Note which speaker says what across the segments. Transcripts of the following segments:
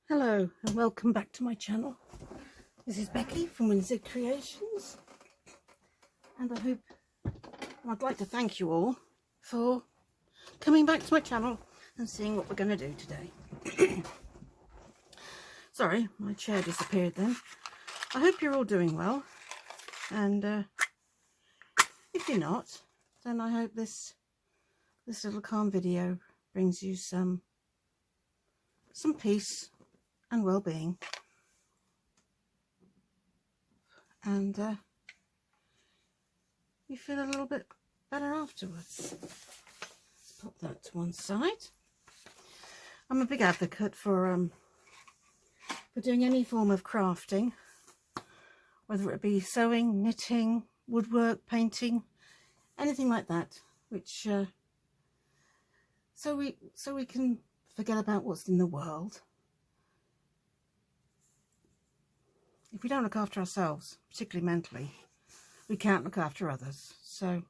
Speaker 1: Hello and welcome back to my channel. This is Becky from Windsor Creations, and I'd like to thank you all for coming back to my channel and seeing what we're going to do today. Sorry, my chair disappeared then. I hope you're all doing well, and if you're not, then I hope this little calm video brings you some peace and well-being, and you feel a little bit better afterwards. Let's pop that to one side. I'm a big advocate for doing any form of crafting, whether it be sewing, knitting, woodwork, painting, anything like that, which so we can forget about what's in the world. If we don't look after ourselves, particularly mentally, we can't look after others. So,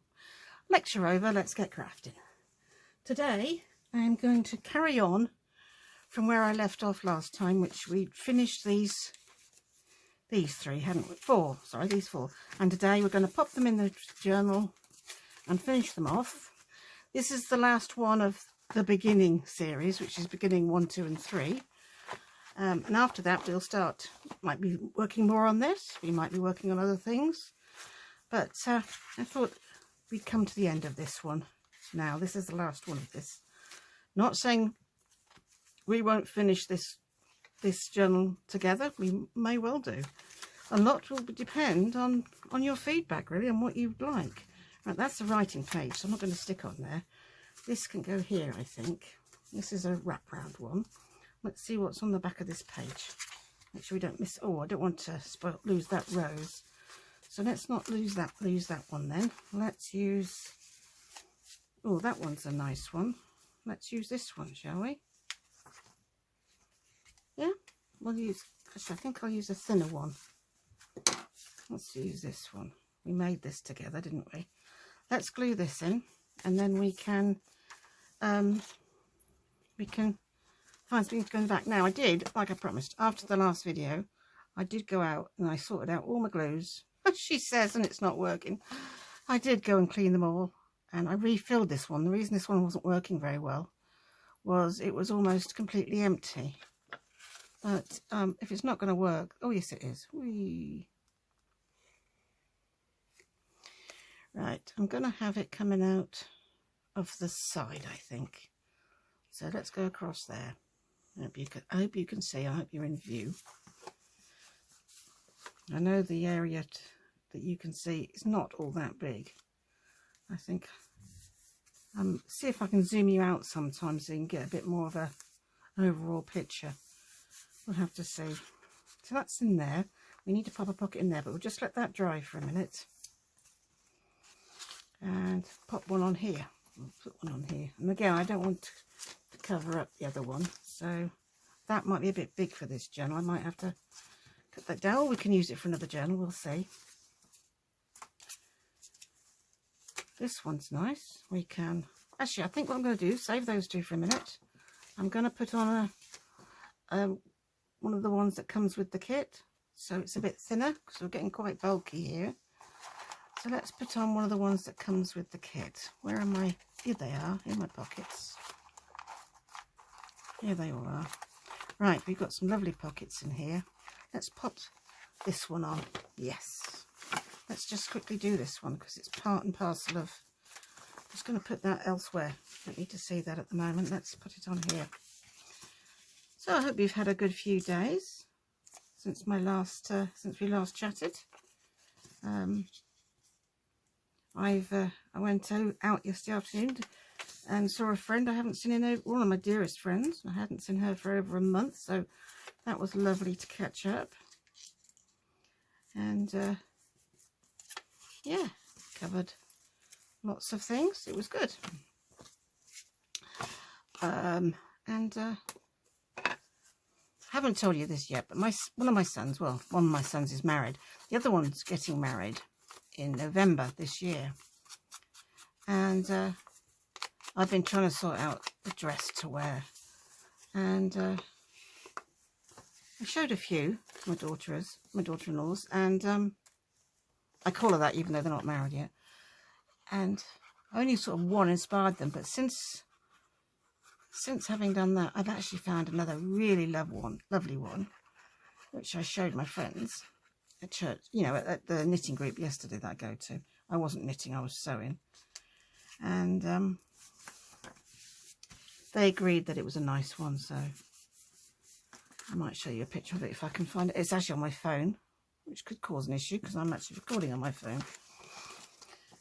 Speaker 1: lecture over, let's get crafting. Today, I'm going to carry on from where I left off last time, which we finished these three, hadn't we? Four, sorry, these four. And today we're going to pop them in the journal and finish them off. This is the last one of the beginning series, which is beginning 1, 2 and 3. And after that we'll might be working more on this, we might be working on other things, but I thought we'd come to the end of this one now. This is the last one of this. Not saying we won't finish this journal together, we may well do. A lot will depend on your feedback, really, and what you'd like. Right, that's the writing page, so I'm not going to stick on there. This can go here, I think. This is a wrap round one. Let's see what's on the back of this page. Make sure we don't miss. Oh, I don't want to lose that rose. So let's not lose that one then. Let's use. Oh, that one's a nice one. Let's use this one, shall we? Yeah, we'll use. Actually, I think I'll use a thinner one. Let's use this one. We made this together, didn't we? Let's glue this in, and then we can find something to go back. Now, I did, like I promised, after the last video, I did go out and I sorted out all my glues. She says, and it's not working. I did go and clean them all, and I refilled this one. The reason this one wasn't working very well was it was almost completely empty. But if it's not going to work, oh yes it is. Whee. Right, I'm going to have it coming out of the side, I think. So let's go across there. I hope you can see. I hope you're in view. I know the area that you can see is not all that big. I think see if I can zoom you out sometimes so you can get a bit more of a overall picture. We'll have to see. So that's in there. We need to pop a pocket in there, but we'll just let that dry for a minute. And pop one on here. We'll put one on here. And again, I don't want to cover up the other one, so that might be a bit big for this journal. I might have to cut that down, or we can use it for another journal, we'll see. This one's nice. We can actually, I think what I'm going to do, save those two for a minute. I'm going to put on one of the ones that comes with the kit, so it's a bit thinner because we're getting quite bulky here. So let's put on one of the ones that comes with the kit. Where am I? Here they are, in my pockets. Here they all are. Right, we've got some lovely pockets in here. Let's pop this one on. Yes. Let's just quickly do this one because it's part and parcel of. I'm just going to put that elsewhere. Don't need to see that at the moment. Let's put it on here. So I hope you've had a good few days since we last chatted. I went out yesterday afternoon and saw a friend I haven't seen in one of my dearest friends. I hadn't seen her for over a month, so that was lovely to catch up. And yeah, covered lots of things. It was good. I haven't told you this yet, but one of my sons is married. The other one's getting married in November this year, and I've been trying to sort out the dress to wear, and I showed a few to my daughter-in-laws, and I call her that even though they're not married yet. And only sort of one inspired them, but since having done that, I've actually found another really lovely one, which I showed my friends at church, you know, at the knitting group yesterday that I go to. I wasn't knitting, I was sewing. And they agreed that it was a nice one, so I might show you a picture of it if I can find it. It's actually on my phone, which could cause an issue because I'm actually recording on my phone.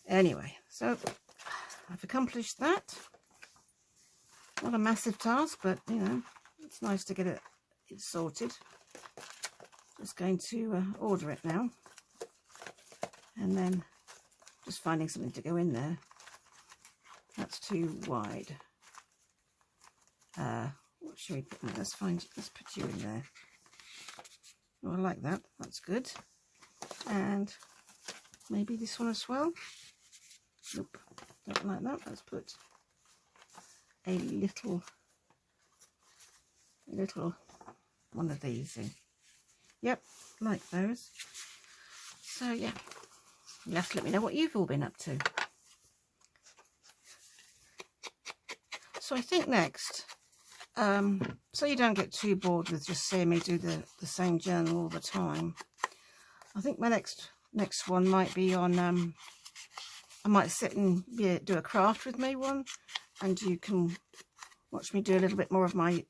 Speaker 1: Anyway, so I've accomplished that. Not a massive task, but, you know, it's nice to get it sorted. Just going to order it now. And then just finding something to go in there. That's too wide. What should we put in? Let's put you in there. Oh, I like that. That's good. And maybe this one as well. Nope, don't like that. Let's put a little one of these in. Yep, like those. So yeah, you'll have to let me know what you've all been up to. So I think next, so you don't get too bored with just seeing me do the same journal all the time, I think my next one might be on, I might sit and do a craft with me one, and you can watch me do a little bit more of my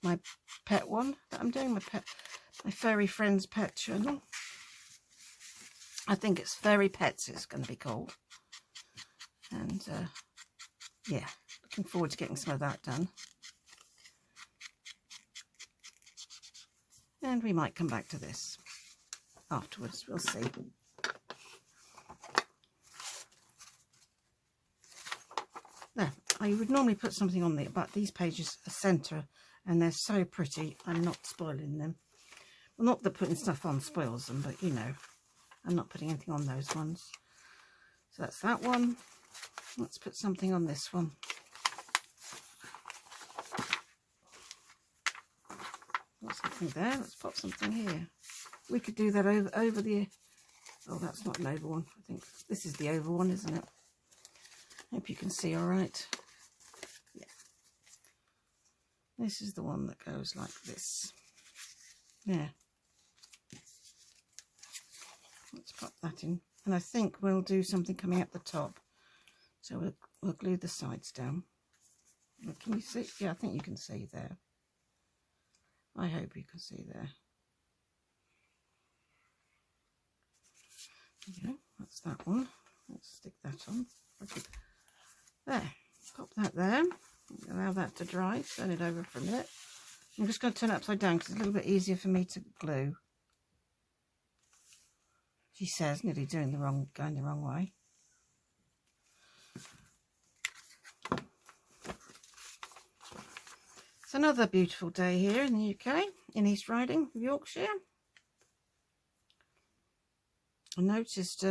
Speaker 1: pet one that I'm doing, my furry friends pet journal. I think it's Furry Pets it's going to be called. And yeah, looking forward to getting some of that done. And we might come back to this afterwards, we'll see. There, I would normally put something on there, but these pages are centre and they're so pretty, I'm not spoiling them. Well, not that putting stuff on spoils them, but you know, I'm not putting anything on those ones. So that's that one. Let's put something on this one. Got something there. Let's pop something here. We could do that over the... Oh, that's not an oval one. I think this is the oval one, isn't it? Hope you can see all right. Yeah. This is the one that goes like this. Yeah. Let's pop that in. And I think we'll do something coming up the top. So we'll glue the sides down. Can you see? Yeah, I think you can see there. I hope you can see there. Yeah, that's that one. Let's stick that on. There, pop that there. Allow that to dry. Turn it over for a minute. I'm just going to turn it upside down because it's a little bit easier for me to glue. She says, nearly going the wrong way. It's another beautiful day here in the UK, in East Riding, Yorkshire. I noticed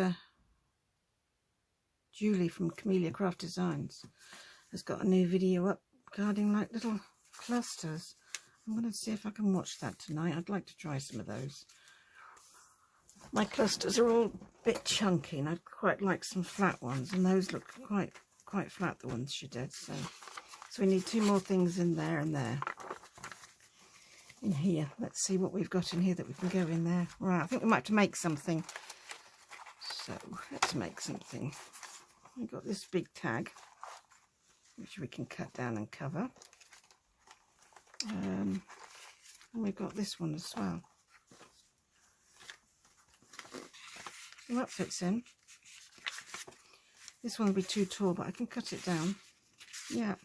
Speaker 1: Julie from Camellia Craft Designs has got a new video up regarding like little clusters. I'm going to see if I can watch that tonight. I'd like to try some of those. My clusters are all a bit chunky and I'd quite like some flat ones, and those look quite flat, the ones she did. So we need 2 more things in there and there. In here, let's see what we've got in here that we can go in there. Right, I think we might have to make something. So let's make something. We've got this big tag, which we can cut down and cover. And we've got this one as well. Well, that fits in. This one will be too tall, but I can cut it down. Yeah.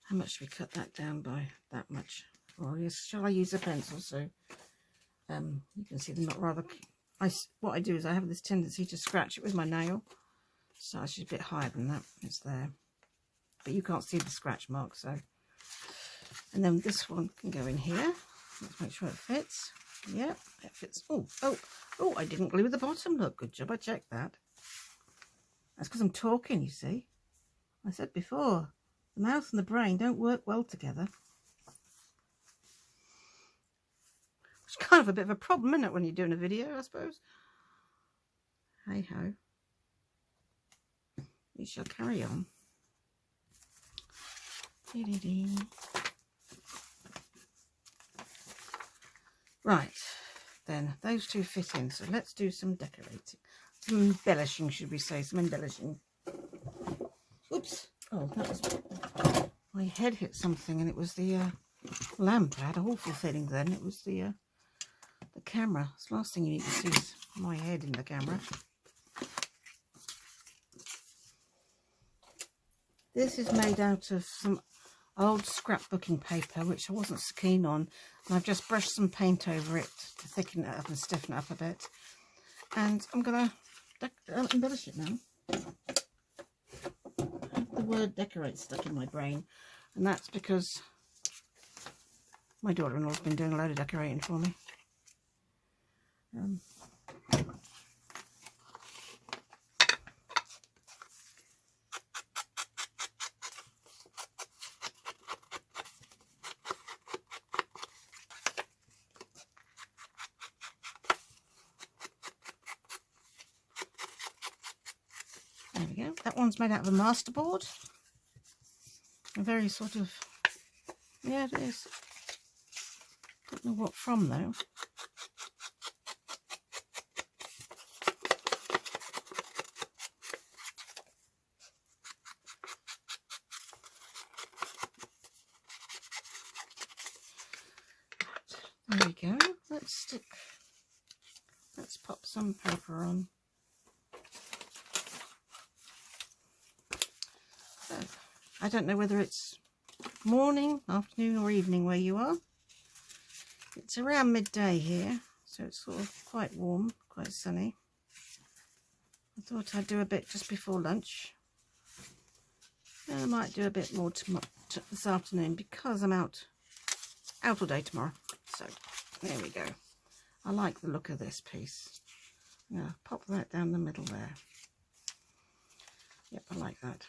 Speaker 1: How much do we cut that down by? That much. Well, yes. Shall I use a pencil so you can see them not rather... What I do is I have this tendency to scratch it with my nail. So it's just a bit higher than that. It's there. But you can't see the scratch mark, so... And then this one can go in here. Let's make sure it fits. Yeah, it fits. Oh, I didn't glue the bottom. Look, good job, I checked that. That's because I'm talking, you see. I said before, the mouth and the brain don't work well together. It's kind of a bit of a problem, isn't it, when you're doing a video, I suppose. Hey ho. We shall carry on. Dee-dee-dee. Right, then those two fit in. So let's do some decorating. Some embellishing, should we say, some embellishing. Oops. Oh, that was... My head hit something and it was the lamp. I had an awful feeling then. It was the camera. It's the last thing you need to see is my head in the camera. This is made out of some old scrapbooking paper, which I wasn't so keen on. And I've just brushed some paint over it to thicken it up and stiffen it up a bit. And I'm going to embellish it now. The word decorate stuck in my brain, and that's because my daughter-in-law's been doing a load of decorating for me. There we go. That one's made out of a masterboard. A very sort of, yeah, it is. Don't know what from though. There we go. Let's pop some paper on. So, I don't know whether it's morning, afternoon or evening where you are. It's around midday here, so it's sort of quite warm, quite sunny. I thought I'd do a bit just before lunch. And I might do a bit more this afternoon because I'm out all day tomorrow. So there we go. I like the look of this piece. Yeah, pop that down the middle there. Yep, I like that.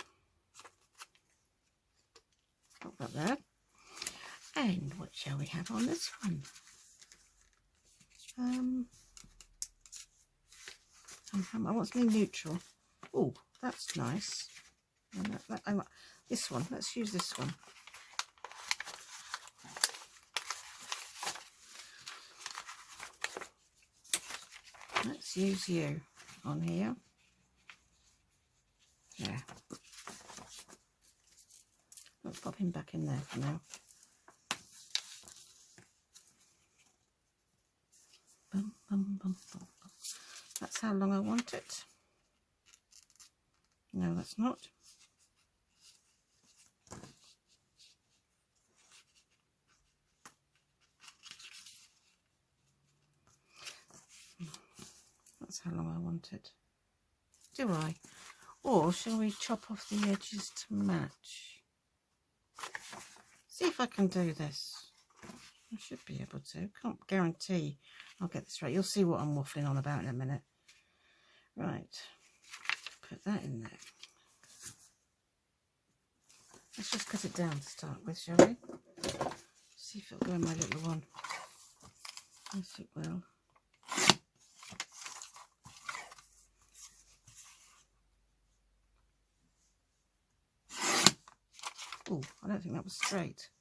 Speaker 1: Pop that there. And what shall we have on this one? I want something neutral. Oh, that's nice. And this one. Let's use this one. Let's use you on here. Yeah. Let's pop him back in there for now. Bum, bum, bum, bum, bum. That's how long I want it. No, that's not. That's how long I want it. Do I? Or shall we chop off the edges to match? See if I can do this. I should be able to. Can't guarantee I'll get this right. You'll see what I'm waffling on about in a minute. Right. Put that in there. Let's just cut it down to start with, shall we? See if it'll go in my little one. Yes, it will. Oh, I don't think that was straight.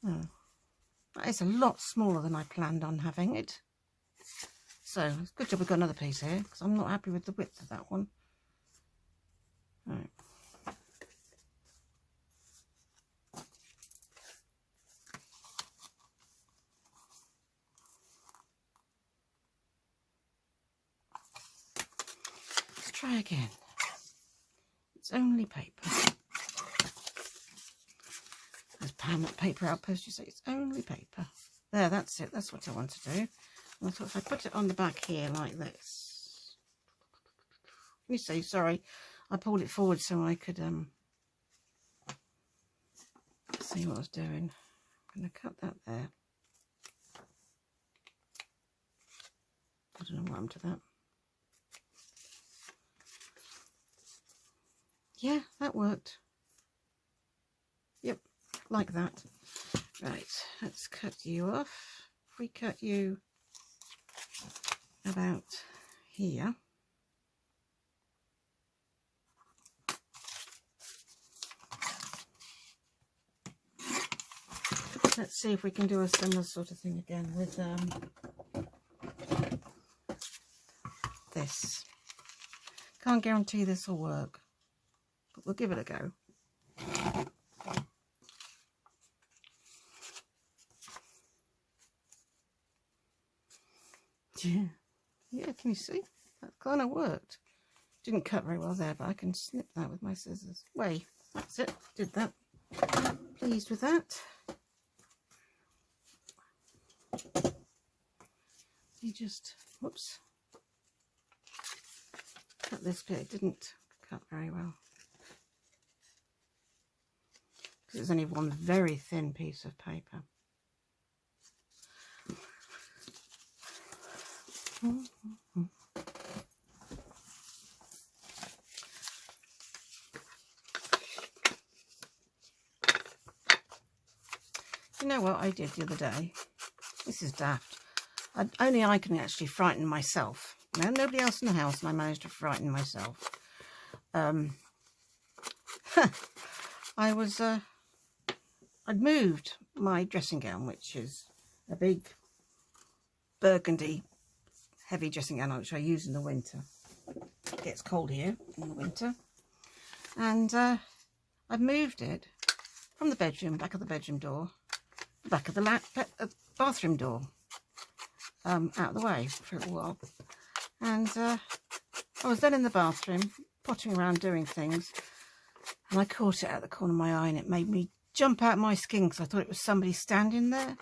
Speaker 1: Oh, that is a lot smaller than I planned on having it. So, it's a good job we've got another piece here, because I'm not happy with the width of that one. Right. Let's try again. It's only paper. As Pam at Paper Outpost, you say it's only paper. There, that's it. That's what I want to do. And I thought if I put it on the back here like this. Let me see, sorry. I pulled it forward so I could see what I was doing. I'm going to cut that there. I don't know what happened to that. Yeah, that worked. Yep, like that. Right, let's cut you off. If we cut you about here. Let's see if we can do a similar sort of thing again with this. Can't guarantee this will work, but we'll give it a go. Yeah, can you see? That kind of worked. Didn't cut very well there, but I can snip that with my scissors. Wait, that's it. Did that. Pleased with that. You just, whoops, cut this bit. It didn't cut very well because it's only one very thin piece of paper. You know what I did the other day? This is daft. Only I can actually frighten myself. No, nobody else in the house, and I managed to frighten myself. I'd moved my dressing gown, which is a big burgundy heavy dressing gown, which I use in the winter. It gets cold here in the winter. And I've moved it from the bedroom, back of the bedroom door, back of the bathroom door, out of the way for a little while. And I was then in the bathroom, pottering around doing things, and I caught it out of the corner of my eye, and it made me jump out my skin because I thought it was somebody standing there.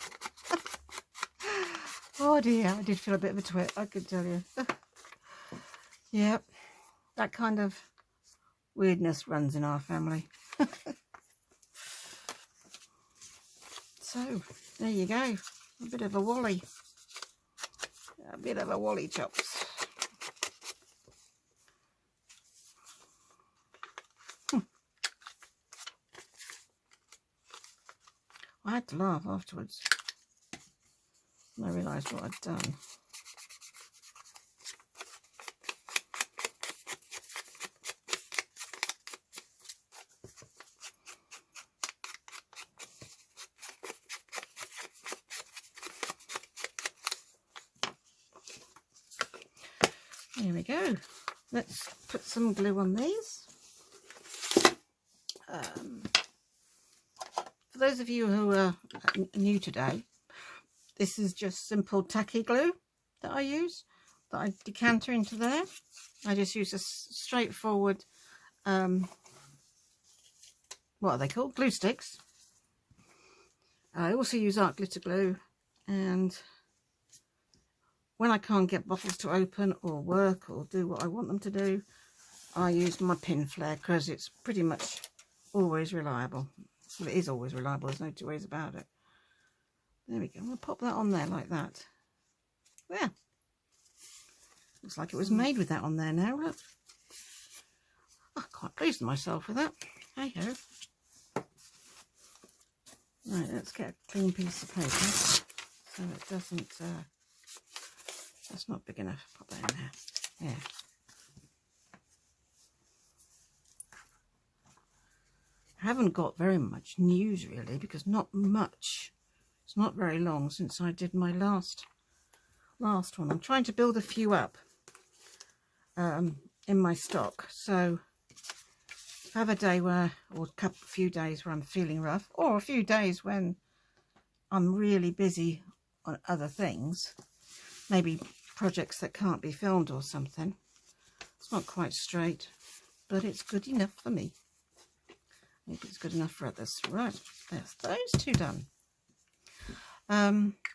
Speaker 1: Oh dear, I did feel a bit of a twit, I could tell you. Yep, that kind of weirdness runs in our family. So, there you go. A bit of a wally. A bit of a wally chops. I had to laugh afterwards when I realised what I'd done. There we go. Let's put some glue on these. For those of you who are new today, this is just simple tacky glue that I use, that I decanter into there. I just use a straightforward, what are they called? Glue sticks. I also use art glitter glue, and when I can't get bottles to open or work or do what I want them to do, I use my pin flare because it's pretty much always reliable. Well, it is always reliable, there's no two ways about it. There we go. I'm going to pop that on there like that. There. Looks like it was made with that on there now, look. I'm quite pleased with myself with that. Hey ho. Right, let's get a clean piece of paper so it doesn't, that's not big enough. Pop that in there. Yeah. I haven't got very much news really, because not much. It's not very long since I did my last one. I'm trying to build a few up in my stock. So if I have a day where, or a few days where I'm feeling rough, or a few days when I'm really busy on other things, maybe projects that can't be filmed or something. It's not quite straight, but it's good enough for me. Maybe it's good enough for others. Right, there's those two done.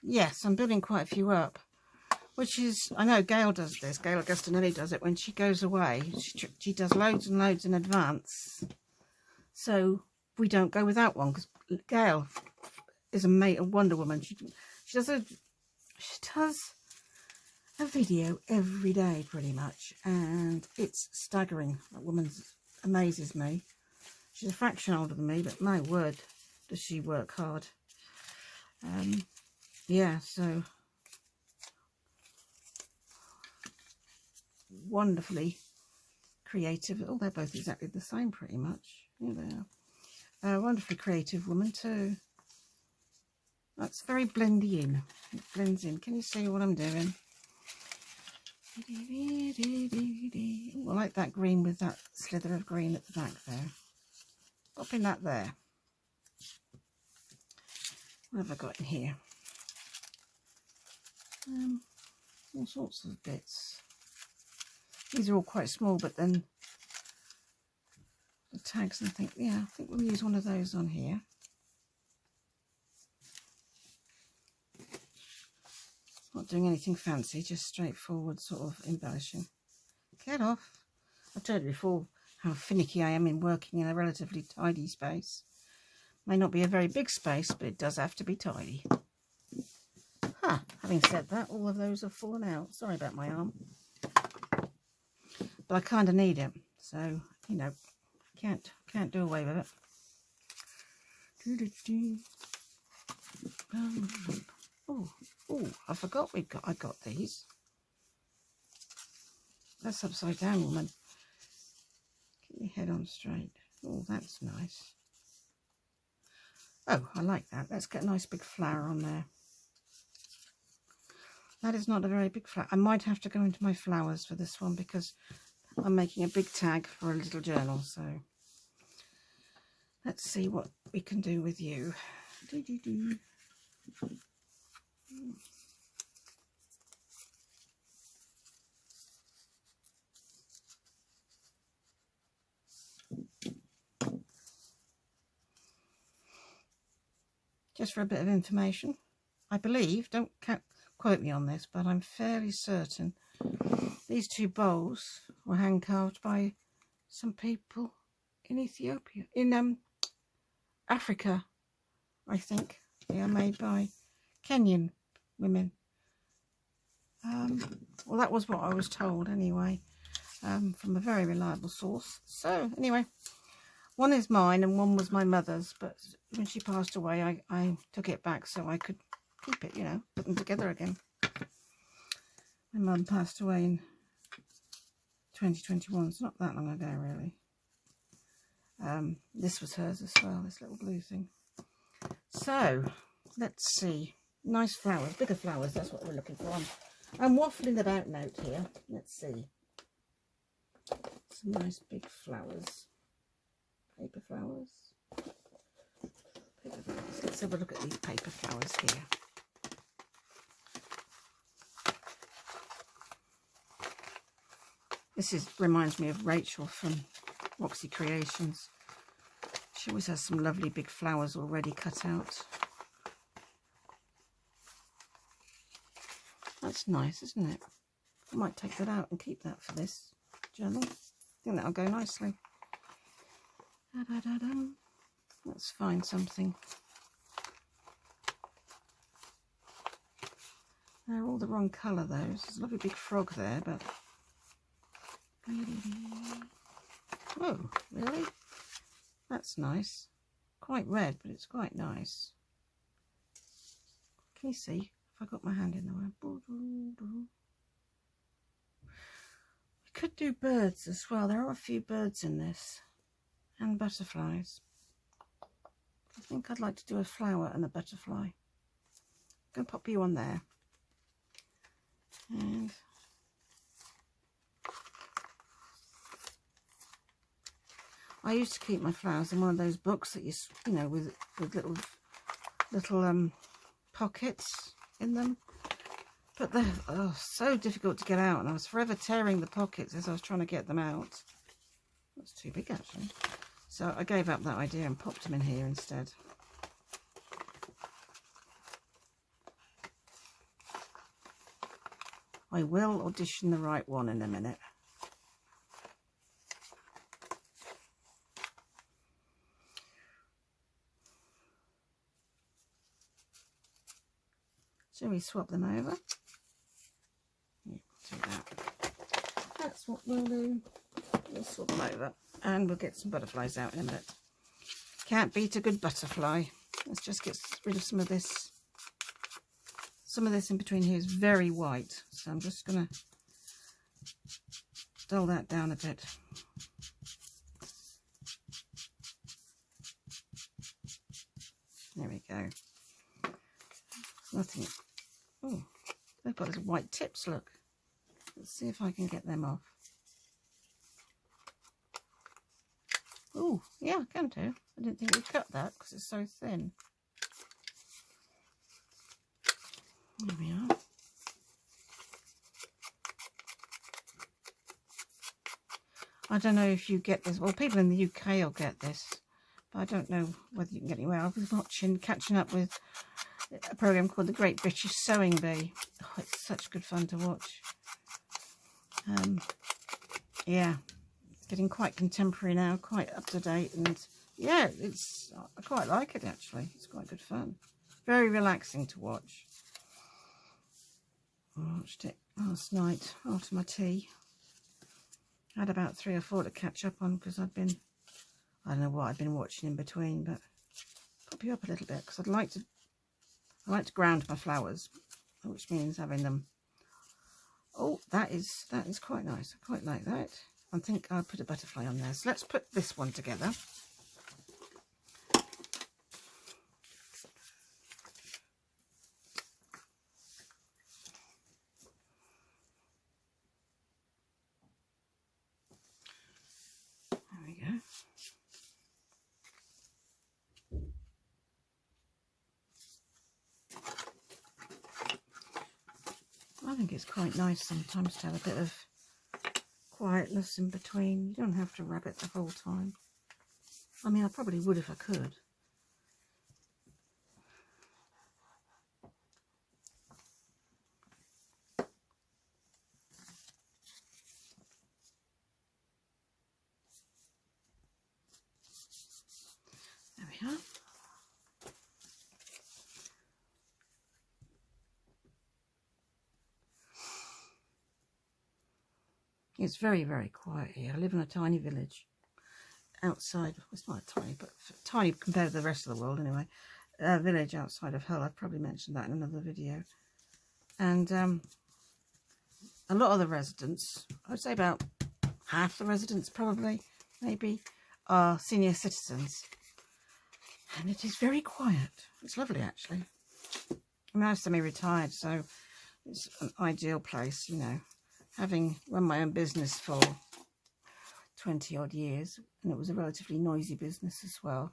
Speaker 1: Yes, I'm building quite a few up, which is, I know Gail does this, Gail Augustinelli does it when she goes away. She does loads and loads in advance, so we don't go without one, because Gail is a Wonder Woman. She does a video every day pretty much, and it's staggering. That woman amazes me. She's a fraction older than me, but my word, does she work hard. Yeah, so wonderfully creative. Oh, they're both exactly the same pretty much. Yeah, they are. A wonderfully creative woman too. That's very blendy in. It blends in. Can you see what I'm doing? Ooh, I like that green with that slither of green at the back there. Popping that there. What have I got in here? All sorts of bits. These are all quite small, but then the tags, I think, yeah, I think we'll use one of those on here. Not doing anything fancy, just straightforward sort of embellishing. Get off. I've told you before how finicky I am in working in a relatively tidy space. May not be a very big space, but it does have to be tidy. Having said that, all of those have fallen out. Sorry about my arm. But I kind of need it. So, you know, can't do away with it. Oh, I forgot I got these. That's upside down, woman. Keep your head on straight. Oh, that's nice. Oh, I like that. Let's get a nice big flower on there. That is not a very big flower. I might have to go into my flowers for this one because I'm making a big tag for a little journal. So let's see what we can do with you. Just for a bit of information, I believe, don't quote me on this, but I'm fairly certain these two bowls were hand carved by some people in Ethiopia, in Africa, I think. They are made by Kenyan women. Well, that was what I was told anyway, from a very reliable source. So anyway, one is mine and one was my mother's, but when she passed away, I took it back so I could keep it, you know, put them together again. My mum passed away in 2021. It's not that long ago, really. This was hers as well, this little blue thing. So, let's see. Nice flowers, bigger flowers, that's what we're looking for. I'm waffling about note here. Let's see. Some nice big flowers. Paper flowers. Paper flowers. Let's have a look at these paper flowers here. This reminds me of Rachel from Roxy Creations. She always has some lovely big flowers already cut out. That's nice, isn't it? I might take that out and keep that for this journal. I think that'll go nicely. Let's find something. They're all the wrong colour, those. There's a lovely big frog there, but... Oh, really? That's nice. Quite red, but it's quite nice. Can you see? If I got my hand in the way. We could do birds as well. There are a few birds in this. And butterflies. I think I'd like to do a flower and a butterfly. I'm going to pop you on there. And I used to keep my flowers in one of those books that you know, with little pockets in them. But they're so difficult to get out, and I was forever tearing the pockets as I was trying to get them out. That's too big, actually. So I gave up that idea and popped them in here instead. I will audition the right one in a minute. Shall we swap them over? Yeah, do that. That's what we'll do. We'll swap them over and we'll get some butterflies out in a minute. Can't beat a good butterfly. Let's just get rid of some of this. Some of this in between here is very white, so I'm just going to dull that down a bit. There we go. Nothing. Oh, they've got these white tips, look. Let's see if I can get them off. Oh, yeah, I can do. I didn't think we'd cut that because it's so thin. There we are. I don't know if you get this. Well, people in the UK will get this, but I don't know whether you can get anywhere. I was catching up with a program called The Great British Sewing Bee. Oh, it's such good fun to watch. Yeah, getting quite contemporary now, quite up to date, and yeah, I quite like it actually. It's quite good fun, very relaxing to watch. I watched it last night after my tea. I had about 3 or 4 to catch up on because I don't know what I'd been watching in between, but pop you up a little bit because I like to ground my flowers, which means having them. Oh, that is quite nice. I quite like that. I think I'll put a butterfly on there. So let's put this one together. There we go. I think it's quite nice sometimes to have a bit of quietness in between. You don't have to rub it the whole time. I mean, I probably would if I could. There we are. It's very, very quiet here. I live in a tiny village outside. It's not tiny, but tiny compared to the rest of the world anyway. A village outside of Hull. I've probably mentioned that in another video. And a lot of the residents, I'd say about half the residents probably, maybe, are senior citizens. And it is very quiet. It's lovely actually. I mean, I'm semi-retired, so it's an ideal place, you know. Having run my own business for 20 odd years, and it was a relatively noisy business as well.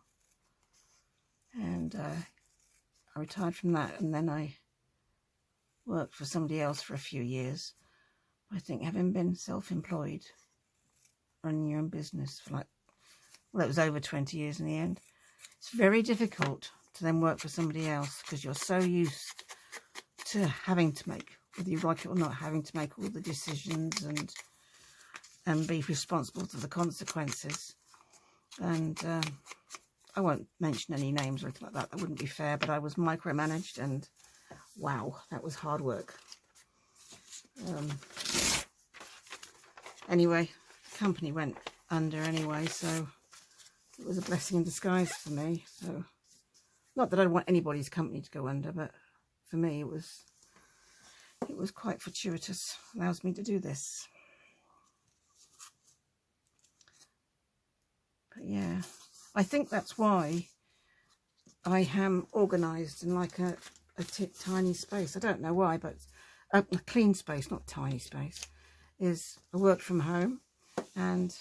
Speaker 1: And I retired from that, and then I worked for somebody else for a few years. I think having been self-employed, running your own business for well, it was over 20 years in the end. It's very difficult to then work for somebody else because you're so used to having to make, whether you like it or not, having to make all the decisions and be responsible for the consequences. And I won't mention any names or anything like that. That wouldn't be fair, but I was micromanaged, and wow, that was hard work. Anyway, the company went under anyway, so it was a blessing in disguise for me. So, not that I want anybody's company to go under, but for me it was quite fortuitous. Allows me to do this. But yeah, I think that's why I am organised in like a tiny space. I don't know why, but a clean space, not tiny space, is I work from home, and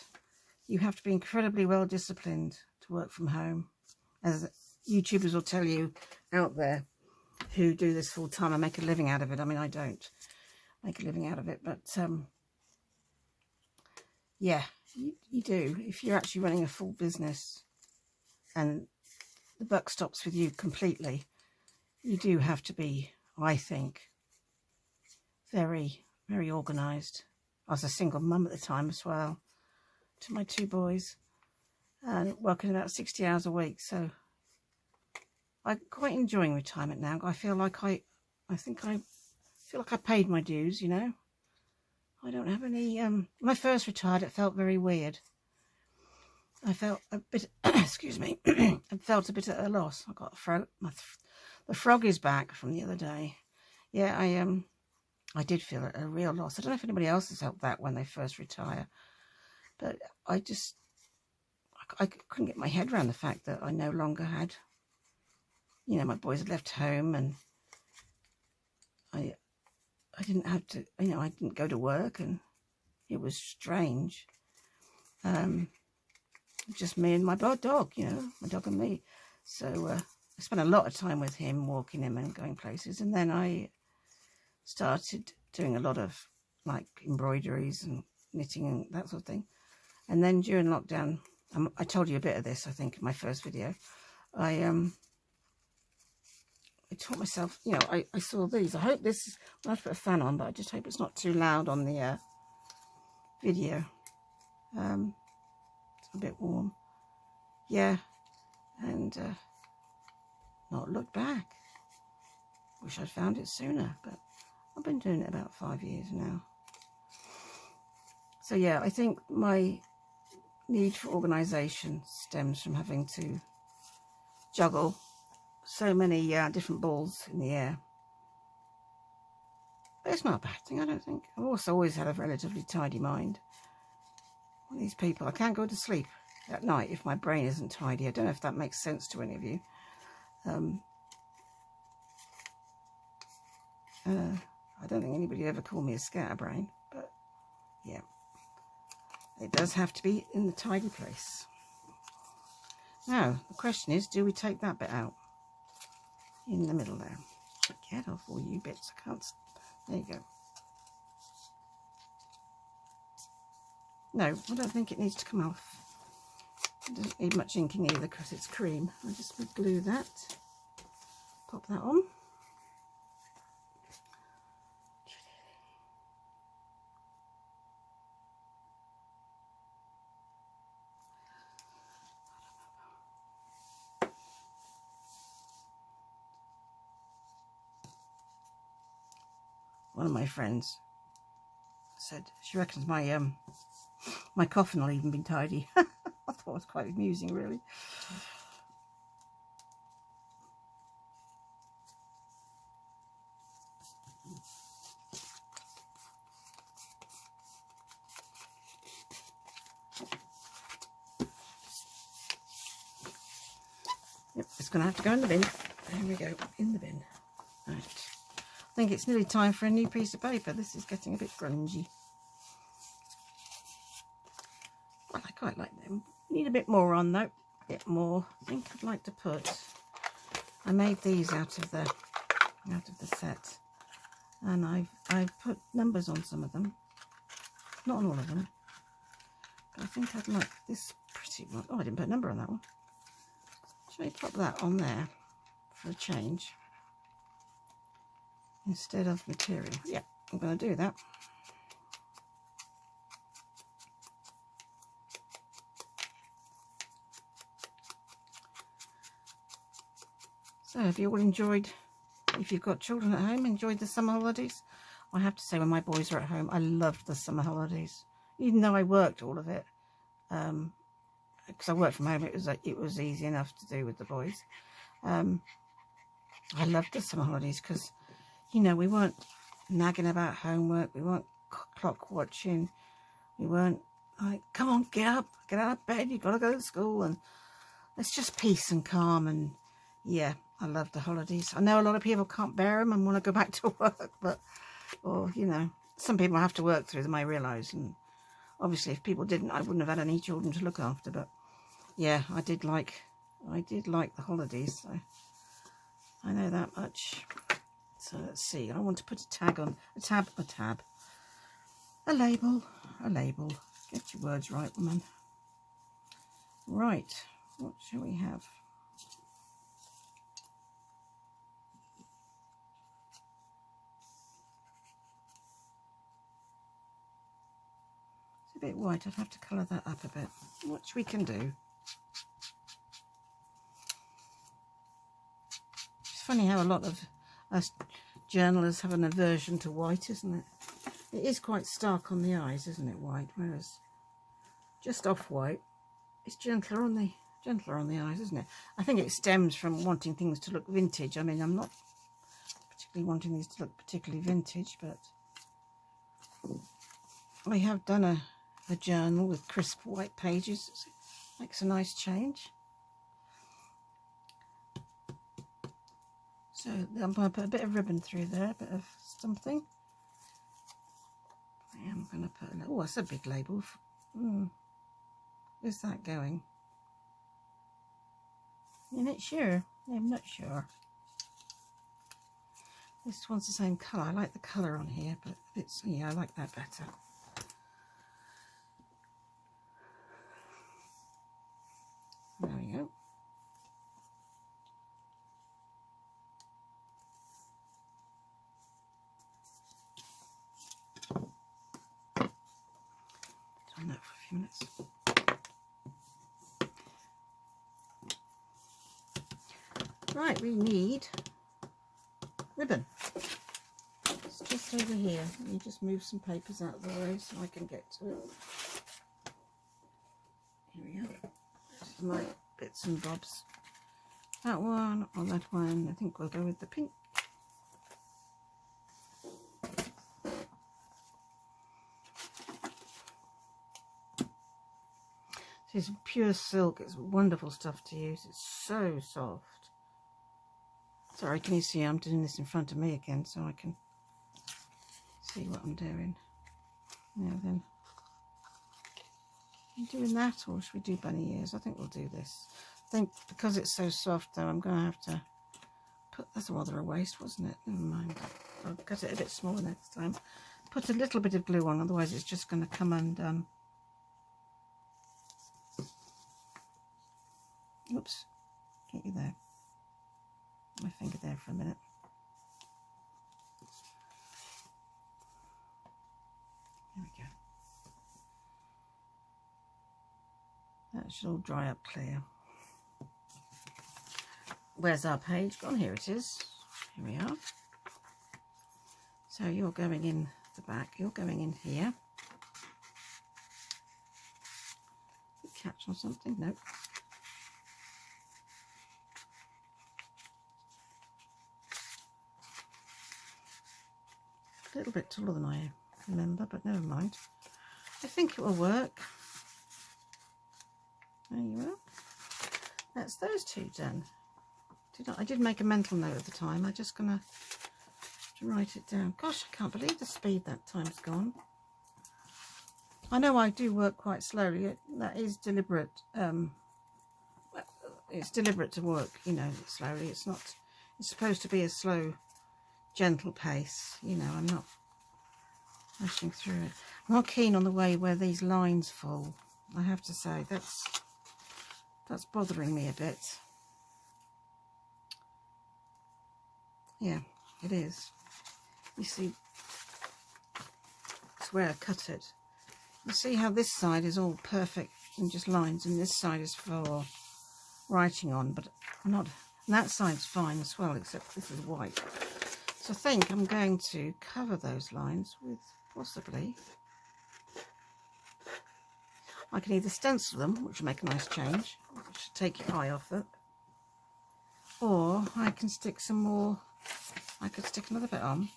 Speaker 1: you have to be incredibly well disciplined to work from home, as YouTubers will tell you out there who do this full time and make a living out of it. I mean, I don't make a living out of it, but yeah, you do. If you're actually running a full business and the buck stops with you completely, you do have to be, I think, very, very organised. I was a single mum at the time as well, to my 2 boys, and working about 60 hours a week. So I'm quite enjoying retirement now. I feel like I feel like I paid my dues, you know. I don't have any, when I first retired, it felt very weird. I felt a bit, excuse me, a I felt a bit at a loss. I got a frog. The frog is back from the other day. Yeah, I did feel a real loss. I don't know if anybody else has felt that when they first retire, but I couldn't get my head around the fact that I no longer had, you know, my boys had left home, and I didn't have to, you know, I didn't go to work, and it was strange. Just me and my dog, you know, my dog and me. So I spent a lot of time with him, walking him and going places. And then I started doing a lot of like embroideries and knitting and that sort of thing. And then during lockdown, I told you a bit of this, I think, in my first video. I taught myself, you know, I saw these. I hope this is, I have to put a fan on, but I just hope it's not too loud on the video. It's a bit warm. Yeah. And not looked back. Wish I'd found it sooner, but I've been doing it about 5 years now. So yeah, I think my need for organisation stems from having to juggle so many different balls in the air. But it's not a bad thing, I don't think. I've also always had a relatively tidy mind. One of these people, I can't go to sleep at night if my brain isn't tidy. I don't know if that makes sense to any of you. I don't think anybody ever called me a scatterbrain, but yeah, it does have to be in the tidy place. Now, the question is, do we take that bit out in the middle there? Get off all you bits. I can't. There you go. No, I don't think it needs to come off. It doesn't need much inking either because it's cream. I'll just glue that. Pop that on. One of my friends said she reckons my my coffin will even be tidy. I thought it was quite amusing, really. Yep, it's going to have to go in the bin. There we go, in the bin. Right. I think it's nearly time for a new piece of paper. This is getting a bit grungy. Well, I quite like them. Need a bit more on though. A bit more. I think I'd like to put. I made these out of the set, and I've put numbers on some of them. Not on all of them. But I think I'd like this pretty one. Oh, I didn't put a number on that one. Shall I pop that on there for a change? Instead of material. Yeah, I'm going to do that. So have you all enjoyed, if you've got children at home, enjoyed the summer holidays? I have to say, when my boys are at home, I loved the summer holidays, even though I worked all of it. Because I worked from home, it was easy enough to do with the boys. I loved the summer holidays because, you know, we weren't nagging about homework, we weren't clock watching, we weren't like, come on, get up, get out of bed, you've got to go to school, and it's just peace and calm. And yeah, I love the holidays. I know a lot of people can't bear them and want to go back to work, but, or, you know, some people have to work through them, I realise, and obviously if people didn't, I wouldn't have had any children to look after. But yeah, I did like the holidays, so I know that much. So let's see, I want to put a tag on, a label. Get your words right, woman. Right, what shall we have? It's a bit white, I'd have to colour that up a bit, which we can do. It's funny how a lot of us journalists have an aversion to white, isn't it? It is quite stark on the eyes, isn't it, white? Whereas just off-white, it's gentler on the gentler on the eyes, isn't it? I think it stems from wanting things to look vintage. I mean, I'm not particularly wanting these to look particularly vintage, but I have done a journal with crisp white pages. It makes a nice change. So I'm going to put a bit of ribbon through there, a bit of something. I am going to put a little, oh, that's a big label. Where's that going? You're not sure? I'm not sure. This one's the same colour. I like the colour on here, but it's, yeah, I like that better. There we go. Done that for a few minutes. Right, we need ribbon. It's just over here. Let me just move some papers out of the way so I can get to it. Here we go. This is my bits and bobs. That one or that one. I think we'll go with the pink. This is pure silk. It's wonderful stuff to use. It's so soft. Sorry, can you see I'm doing this in front of me again so I can see what I'm doing. Now then, are you doing that or should we do bunny ears? I think we'll do this. I think because it's so soft though, I'm going to have to put, that's rather a waste, wasn't it? Never mind. I'll cut it a bit smaller next time. Put a little bit of glue on, otherwise it's just going to come undone. Oops, get you there. My finger there for a minute. There we go. That should all dry up clear. Where's our page gone? Here it is. Here we are. So you're going in the back. You're going in here. Catch on something? Nope. A little bit taller than I remember, but never mind. I think it will work. There you are. That's those two done. I did make a mental note at the time. I'm just going to write it down. Gosh, I can't believe the speed that time's gone. I know I do work quite slowly. That is deliberate. It's deliberate to work, you know, slowly. It's not. It's supposed to be a slow, gentle pace. You know, I'm not rushing through it. I'm not keen on the way where these lines fall. I have to say that's bothering me a bit. Yeah, it is. You see, it's where I cut it. You see how this side is all perfect and just lines, and this side is for writing on, but not. And that side's fine as well, except this is white. So I think I'm going to cover those lines with possibly. I can either stencil them, which will make a nice change, which should take your eye off it, or I can stick some more. I could stick another bit on,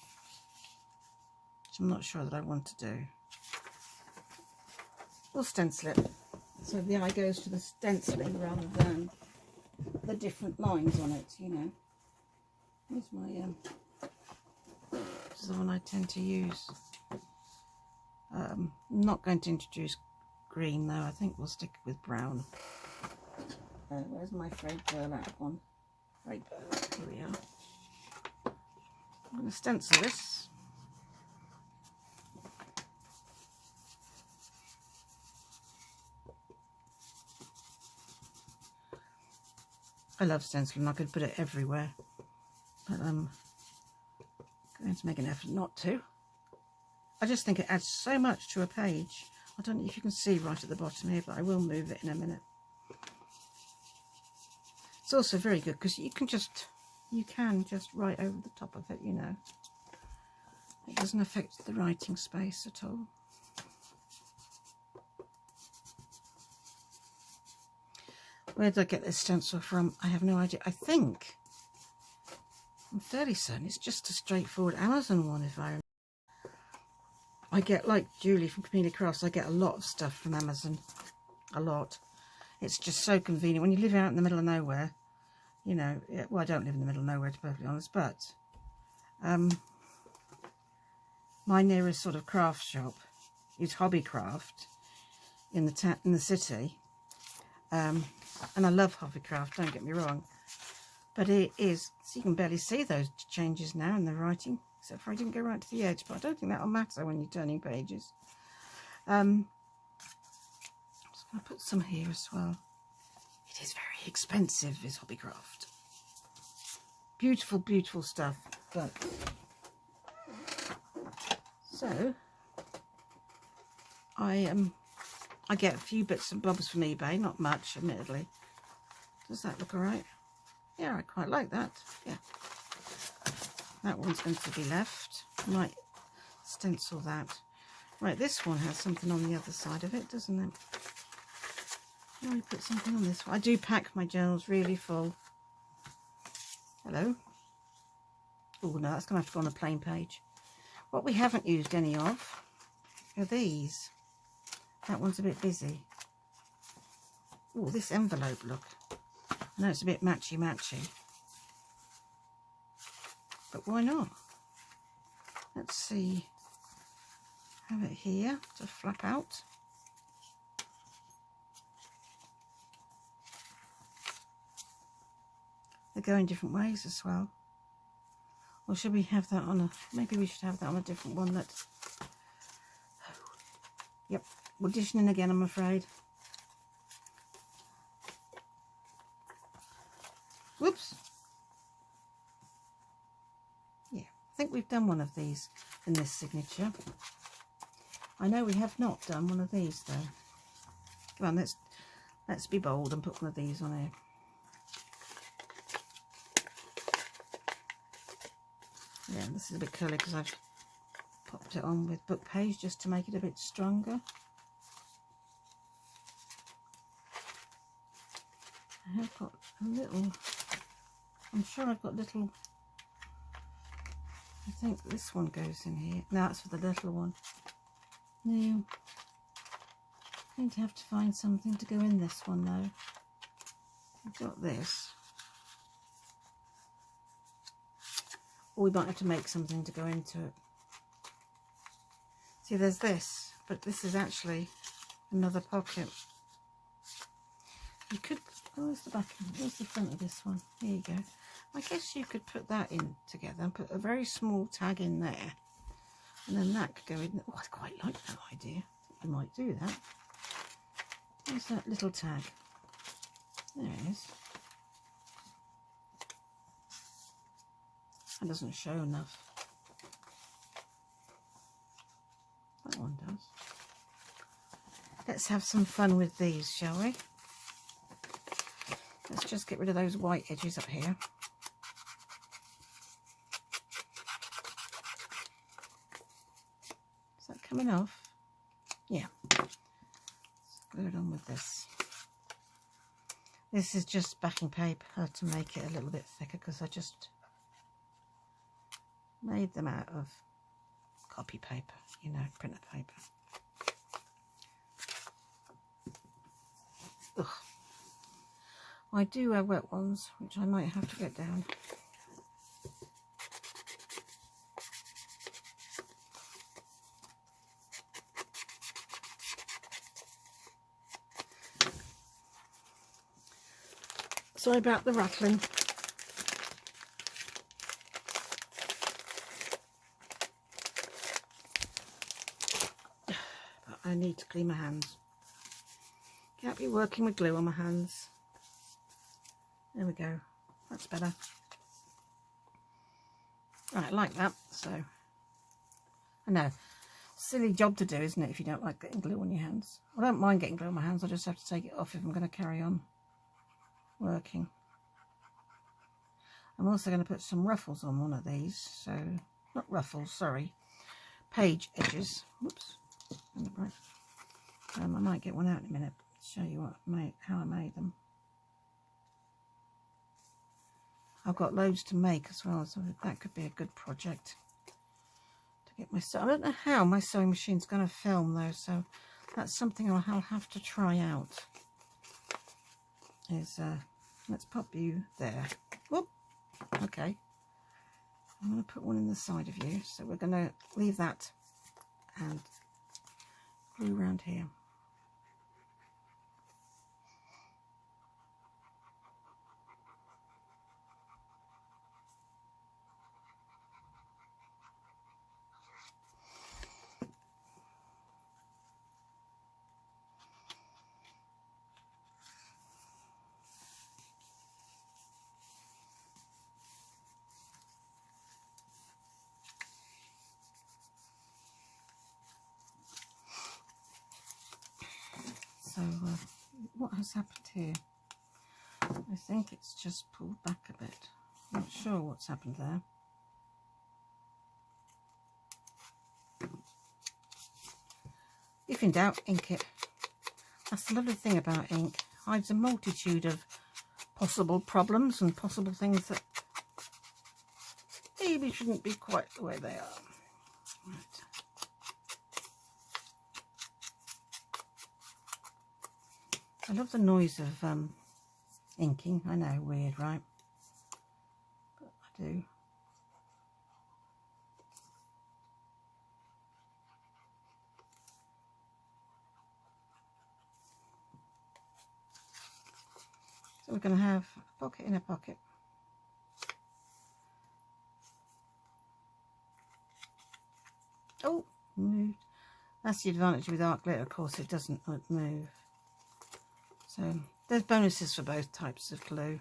Speaker 1: which I'm not sure that I want to do. We'll stencil it, so the eye goes to the stenciling rather than the different lines on it, you know. Here's my, this is the one I tend to use. I'm not going to introduce green though, I think we'll stick with brown. Where's my frayed burlap one? Frayed burlap, here we are. I'm going to stencil this. I love stenciling, I could put it everywhere, but I'm going to make an effort not to. I just think it adds so much to a page. I don't know if you can see right at the bottom here, but I will move it in a minute. It's also very good because you can just write over the top of it, you know. It doesn't affect the writing space at all. Where did I get this stencil from? I have no idea. I think, I'm fairly certain it's just a straightforward Amazon one, if I remember. I get, like Julie from Community Crafts, I get a lot of stuff from Amazon. A lot. It's just so convenient. When you live out in the middle of nowhere, you know, well, I don't live in the middle of nowhere, to be perfectly honest, but my nearest sort of craft shop is Hobbycraft in the city. And I love Hobbycraft, don't get me wrong. But it is, so you can barely see those changes now in the writing, except for I didn't go right to the edge, but I don't think that'll matter when you're turning pages. I'm just going to put some here as well. It is very expensive, is Hobbycraft. Beautiful, beautiful stuff. But so I get a few bits and bobs from eBay, not much, admittedly. Does that look alright? Yeah, I quite like that. Yeah, that one's going to be left. I might stencil that. Right, this one has something on the other side of it, doesn't it? Let me put something on this one. I do pack my journals really full. Hello. Oh no, that's going to have to go on a plain page. What we haven't used any of are these. That one's a bit busy. Oh, this envelope, look. I know it's a bit matchy-matchy. But why not? Let's see. Have it here to flap out. They go in different ways as well. Or should we have that on a... Maybe we should have that on a different one. That's... Yep. Auditioning again, I'm afraid. Whoops. Yeah, I think we've done one of these in this signature. I know we have not done one of these though. Come on, let's be bold and put one of these on here. Yeah, this is a bit curly because I've popped it on with book page just to make it a bit stronger. I have got a little, I'm sure I've got little, I think this one goes in here. No, that's for the little one. No, I'm going to have to find something to go in this one though. I've got this. Or we might have to make something to go into it. See, there's this, but this is actually another pocket. You could, oh, where's the back? Where's the front of this one? Here you go. I guess you could put that in together and put a very small tag in there. And then that could go in. Oh, I quite like that idea. I think you might do that. Where's that little tag? There it is. That doesn't show enough. That one does. Let's have some fun with these, shall we? Let's just get rid of those white edges up here. Is that coming off? Yeah. Let's glue it on with this. This is just backing paper to make it a little bit thicker because I just made them out of copy paper, you know, printer paper. Ugh. I do have wet ones, which I might have to get down. Sorry about the rattling. But I need to clean my hands. Can't be working with glue on my hands. There we go. That's better. Right, like that. So, I know. Silly job to do, isn't it, if you don't like getting glue on your hands? I don't mind getting glue on my hands. I just have to take it off if I'm going to carry on working. I'm also going to put some ruffles on one of these. So, not ruffles, sorry. Page edges. Whoops. I might get one out in a minute to show you what how I made them. I've got loads to make as well, so that could be a good project to get my I don't know how my sewing machine's going to film though, so that's something I'll have to try out. Let's pop you there. Whoop. Okay, I'm going to put one in the side of you, so we're going to leave that and glue around here. So what has happened here? I think it's just pulled back a bit. Not sure what's happened there. If in doubt, ink it. That's the lovely thing about ink. Hides a multitude of possible problems and possible things that maybe shouldn't be quite the way they are. Right. I love the noise of inking. I know, weird, right? But I do. So we're going to have a pocket in a pocket. Oh, moved. That's the advantage with art glitter, of course, it doesn't move. So there's bonuses for both types of glue.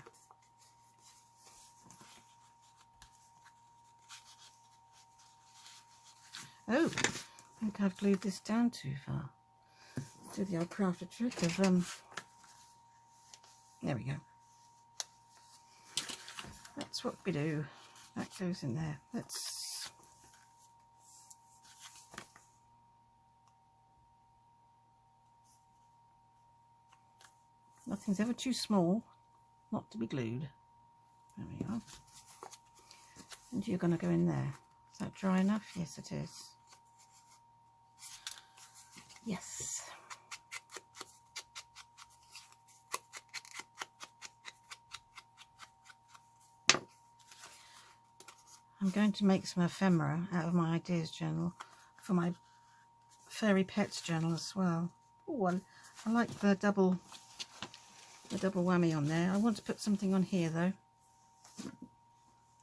Speaker 1: Oh, I think I've glued this down too far. Let's do the old crafted trick of there we go. That's what we do. That goes in there. Nothing's ever too small not to be glued. There we are. And you're going to go in there. Is that dry enough? Yes, it is. Yes. I'm going to make some ephemera out of my ideas journal for my fairy pets journal as well. Oh, I like the double whammy on there. I want to put something on here though.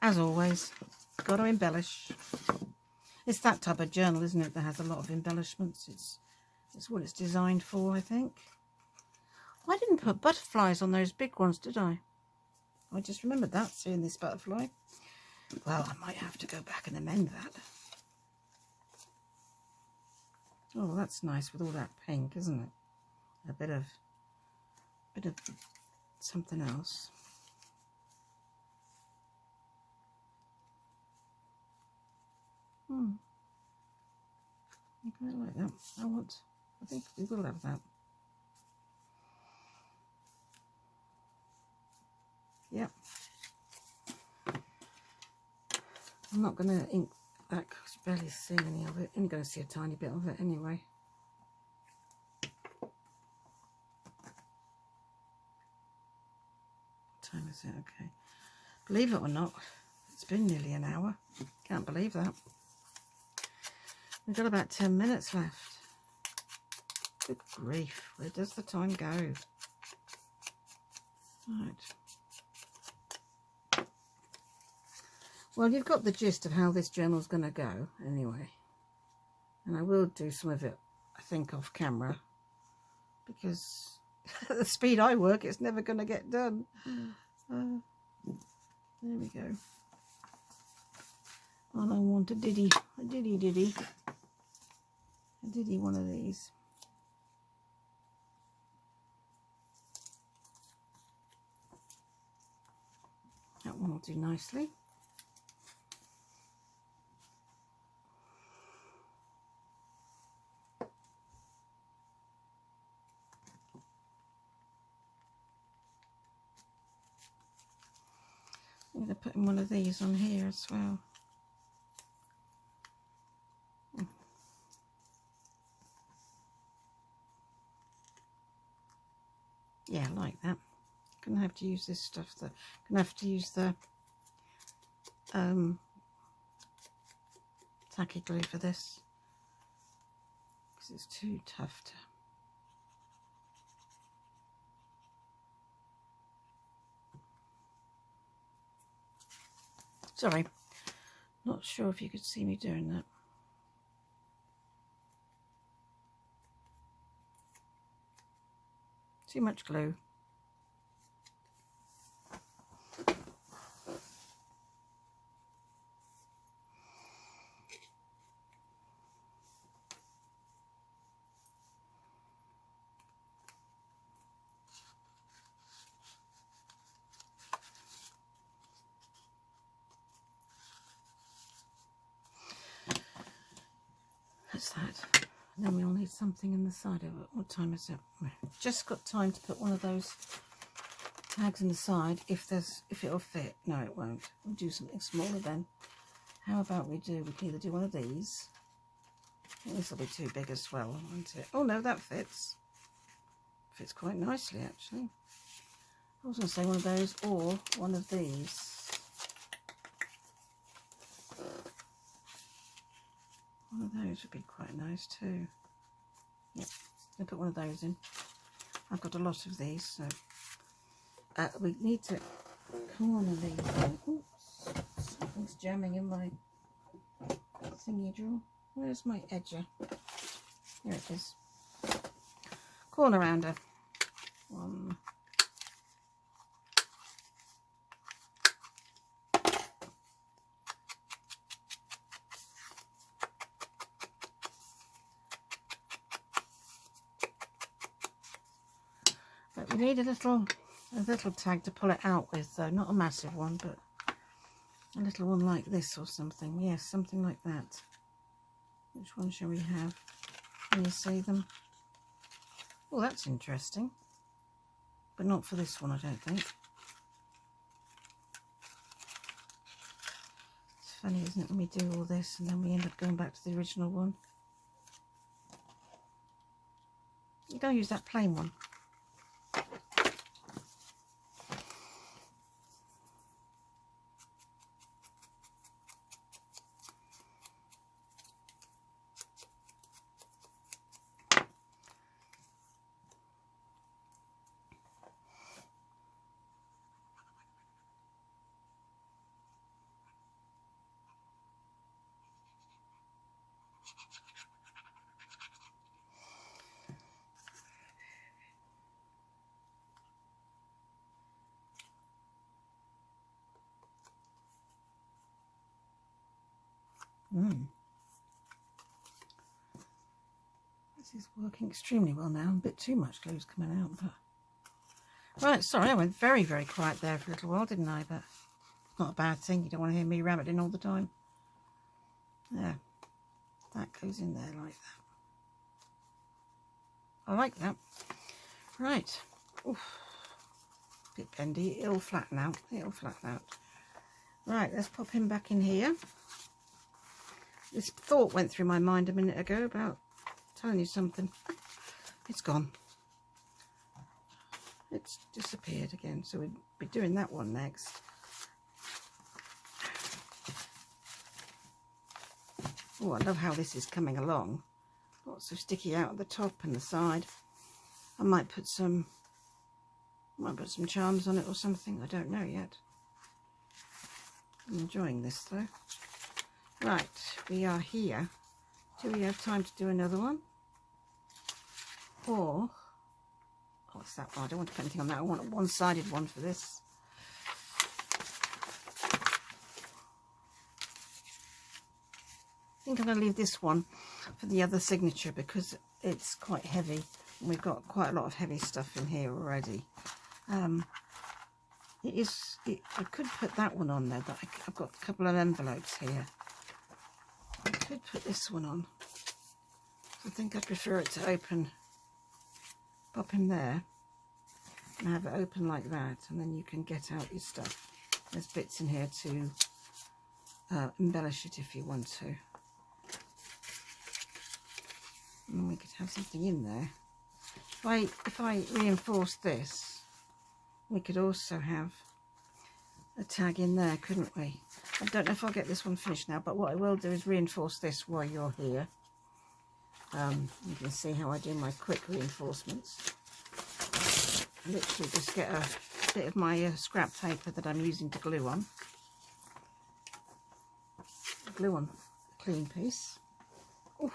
Speaker 1: As always, got to embellish. It's that type of journal, isn't it, that has a lot of embellishments. It's what it's designed for, I think. I didn't put butterflies on those big ones, did I? I just remembered that, seeing this butterfly. Well, I might have to go back and amend that. Oh, that's nice with all that pink, isn't it? A bit of something else. You quite like that. I think we will have that. Yep. I'm not going to ink that because you barely see any of it. I'm going to see a tiny bit of it anyway. What time is it? Okay. Believe it or not, it's been nearly an hour. Can't believe that. We've got about 10 minutes left. Good grief, where does the time go? Right. Well, you've got the gist of how this journal's going to go anyway. And I will do some of it, I think, off camera. Because at the speed I work, it's never going to get done. There we go. And I want a diddy one of these. That one will do nicely. I'm going to put in one of these on here as well. Yeah, I like that. Gonna have to use this stuff. Gonna have to use the tacky glue for this because it's too tough to. Sorry, not sure if you could see me doing that. Too much glue. That's that. And then we'll need something in the side of it. What time is it? We've just got time to put one of those tags in the side if it'll fit. No, it won't. We'll do something smaller then. How about we can either do one of these. This will be too big as well, won't it? Oh no, that fits. Fits quite nicely actually. I was going to say one of those or one of these. One of those would be quite nice too. Yep, I'll put one of those in. I've got a lot of these, so we need to corner these. Oops, something's jamming in my thingy drawer. Where's my edger? Here it is. Corner rounder. One. But we need a little tag to pull it out with, though. Not a massive one, but a little one like this or something. Yes, something like that. Which one shall we have? Can you see them? Oh, that's interesting. But not for this one, I don't think. It's funny, isn't it, when we do all this and then we end up going back to the original one. You're going to use that plain one. This is working extremely well now. A bit too much glue's coming out, but right. Sorry, I went very, very quiet there for a little while, didn't I? But it's not a bad thing. You don't want to hear me rabbiting all the time. There, that goes in there like that. I like that. Right. Oof. Bit bendy. It'll flatten out. It'll flatten out. Right. Let's pop him back in here. This thought went through my mind a minute ago about telling you something. It's gone. It's disappeared again. So we'll be doing that one next. Oh, I love how this is coming along. Lots of sticky out at the top and the side. I might put some charms on it or something. I don't know yet. I'm enjoying this though. Right, we are here. Do we have time to do another one? Or, oh, what's that one? I don't want to put anything on that. I want a one-sided one for this. I think I'm going to leave this one for the other signature because it's quite heavy. And we've got quite a lot of heavy stuff in here already. I could put that one on there, but I've got a couple of envelopes here. I could put this one on. I think I prefer it to open, pop in there and have it open like that, and then you can get out your stuff. There's bits in here to embellish it if you want to. And we could have something in there. If I reinforce this, we could also have a tag in there, couldn't we? I don't know if I'll get this one finished now, but what I will do is reinforce this while you're here. You can see how I do my quick reinforcements. I literally just get a bit of my scrap paper that I'm using to glue on. Glue on a clean piece. Ooh.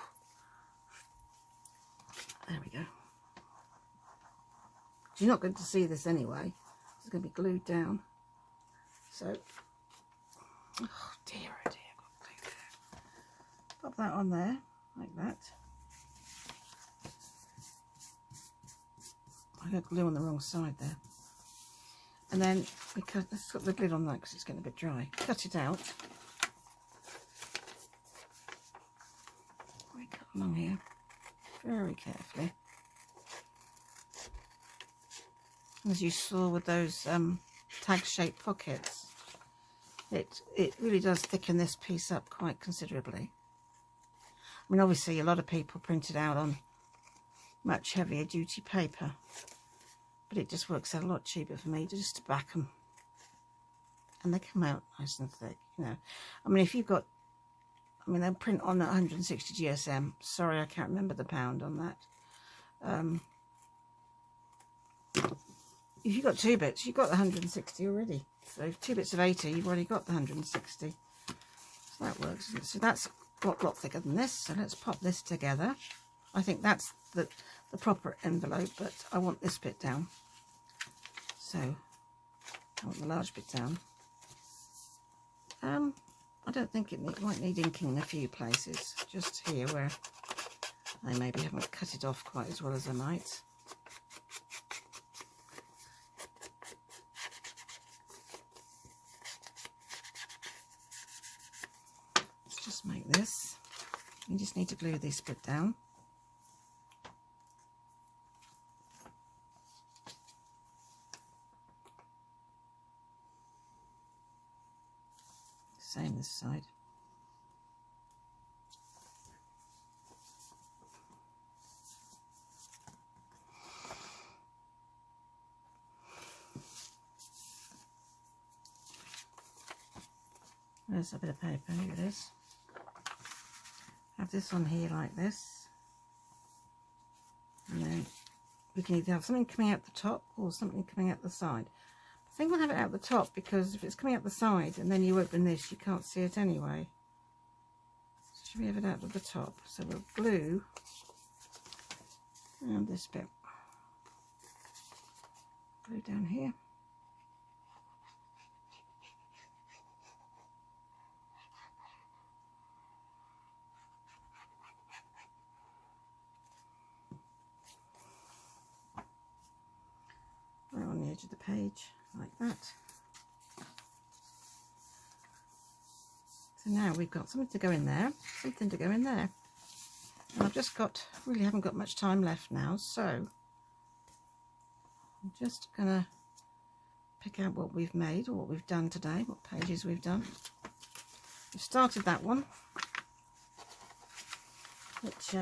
Speaker 1: There we go. You're not going to see this anyway. It's going to be glued down. So, oh dear, oh dear, I've got glue there. Pop that on there, like that. I got glue on the wrong side there. And then we cut, let's put the lid on that because it's getting a bit dry. Cut it out. We cut along here very carefully. As you saw with those tag-shaped pockets, it really does thicken this piece up quite considerably. I mean, obviously a lot of people print it out on much heavier duty paper, but it just works out a lot cheaper for me to just back them, and they come out nice and thick, you know. I mean, if you've got, I mean, they'll print on 160 GSM. Sorry, I can't remember the pound on that. If you've got 2 bits, you've got the 160 already. So if 2 bits of 80, you've already got the 160. So that works, isn't it? So that's a lot thicker than this. So let's pop this together. I think that's the proper envelope, but I want this bit down. So I want the large bit down. I don't think it might need inking in a few places. Just here where I maybe haven't cut it off quite as well as I might. Just make this. You just need to glue this bit down. Same this side. There's a bit of paper, here it is. Have this on here like this, and then we can either have something coming out the top or something coming out the side. I think we'll have it out the top because if it's coming out the side and then you open this, you can't see it anyway. So should we have it out at the top? So we'll glue around this bit, glue down here. Right on the edge of the page, like that. So now we've got something to go in there, something to go in there. And I've just got, really haven't got much time left now, so I'm just gonna pick out what we've made or what we've done today, what pages we've done. We've started that one, which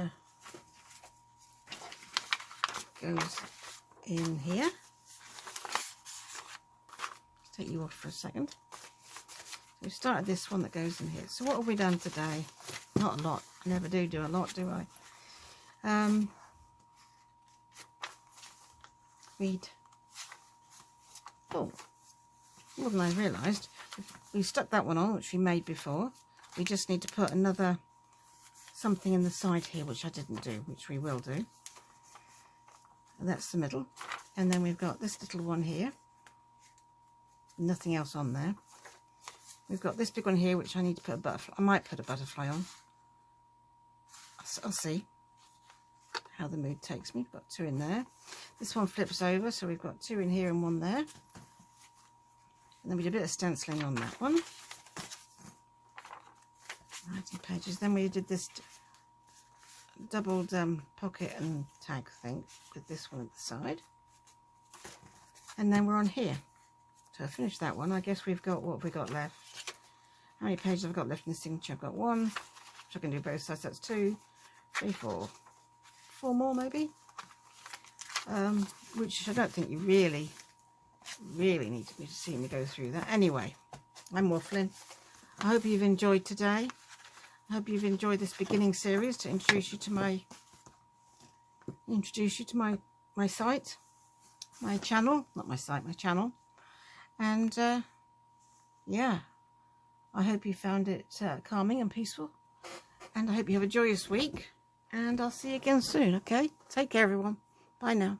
Speaker 1: goes in here. Take you off for a second. So we started this one that goes in here. So what have we done today? Not a lot. I never do a lot, do I? Oh, more than I realised. We stuck that one on, which we made before. We just need to put another something in the side here, which I didn't do, which we will do. And that's the middle. And then we've got this little one here. Nothing else on there. We've got this big one here, which I need to put a butterfly. I might put a butterfly on. I'll see how the mood takes me. Got 2 in there. This one flips over, so we've got 2 in here and 1 there. And then we did a bit of stenciling on that one. Writing pages. Then we did this doubled pocket and tag thing with this one at the side. And then we're on here. So I finished that one. I guess we've got, what have we got left? How many pages have I got left in the signature? I've got 1, which I can do both sides. That's 2, 3, 4. 4 more maybe. Which I don't think you really need to see me go through that. Anyway, I'm waffling. I hope you've enjoyed today. I hope you've enjoyed this beginning series to introduce you to my site, my channel, not my site, my channel. And yeah, I hope you found it calming and peaceful, and I hope you have a joyous week, and I'll see you again soon. Okay, take care everyone. Bye now.